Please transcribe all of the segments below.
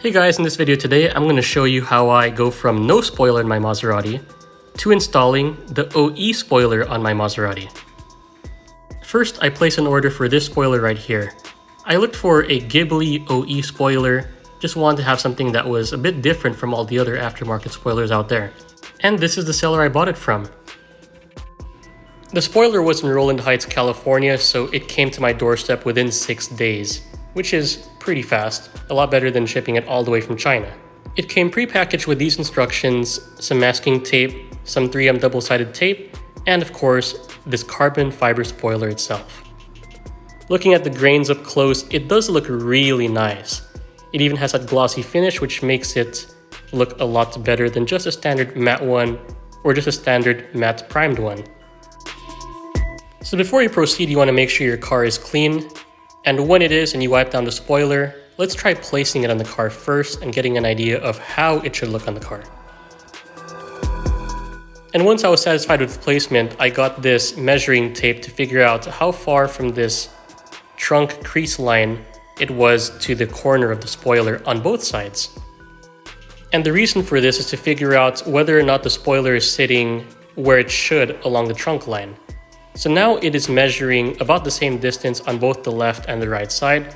Hey guys, in this video today, I'm going to show you how I go from no spoiler in my Maserati to installing the OE spoiler on my Maserati. First, I place an order for this spoiler right here. I looked for a Ghibli OE spoiler, just wanted to have something that was a bit different from all the other aftermarket spoilers out there. And this is the seller I bought it from. The spoiler was in Roland Heights, California, so it came to my doorstep within 6 days, which is pretty fast, a lot better than shipping it all the way from China. It came pre-packaged with these instructions, some masking tape, some 3M double-sided tape, and of course, this carbon fiber spoiler itself. Looking at the grains up close, it does look really nice. It even has that glossy finish, which makes it look a lot better than just a standard matte one or just a standard matte primed one. So before you proceed, you want to make sure your car is clean. And when it is and you wipe down the spoiler, let's try placing it on the car first and getting an idea of how it should look on the car. And once I was satisfied with the placement, I got this measuring tape to figure out how far from this trunk crease line it was to the corner of the spoiler on both sides. And the reason for this is to figure out whether or not the spoiler is sitting where it should along the trunk line. So now it is measuring about the same distance on both the left and the right side,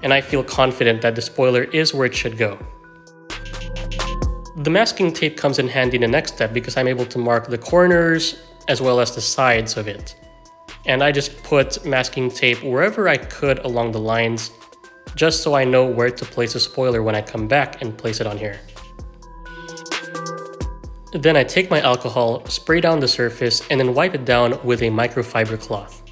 and I feel confident that the spoiler is where it should go. The masking tape comes in handy in the next step because I'm able to mark the corners as well as the sides of it. And I just put masking tape wherever I could along the lines, just so I know where to place the spoiler when I come back and place it on here. Then I take my alcohol, spray down the surface, and then wipe it down with a microfiber cloth.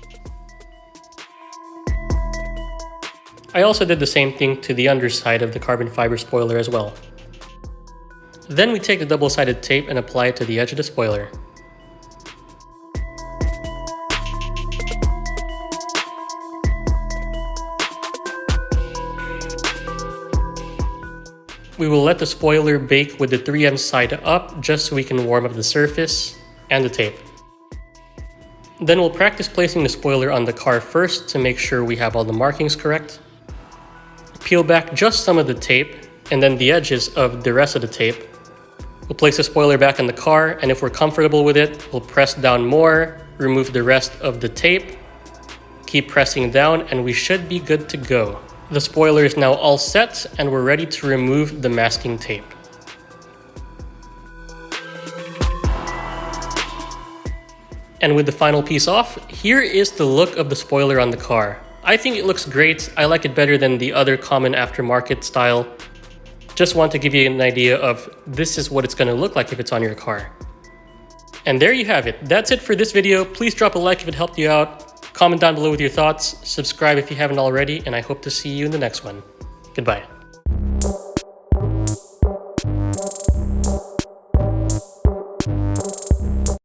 I also did the same thing to the underside of the carbon fiber spoiler as well. Then we take the double-sided tape and apply it to the edge of the spoiler. We will let the spoiler bake with the 3M side up just so we can warm up the surface and the tape. Then we'll practice placing the spoiler on the car first to make sure we have all the markings correct. Peel back just some of the tape and then the edges of the rest of the tape. We'll place the spoiler back in the car, and if we're comfortable with it, we'll press down more, remove the rest of the tape, keep pressing down, and we should be good to go. The spoiler is now all set, and we're ready to remove the masking tape. And with the final piece off, here is the look of the spoiler on the car. I think it looks great. I like it better than the other common aftermarket style. Just want to give you an idea of this is what it's going to look like if it's on your car. And there you have it. That's it for this video. Please drop a like if it helped you out. Comment down below with your thoughts, subscribe if you haven't already, and I hope to see you in the next one. Goodbye.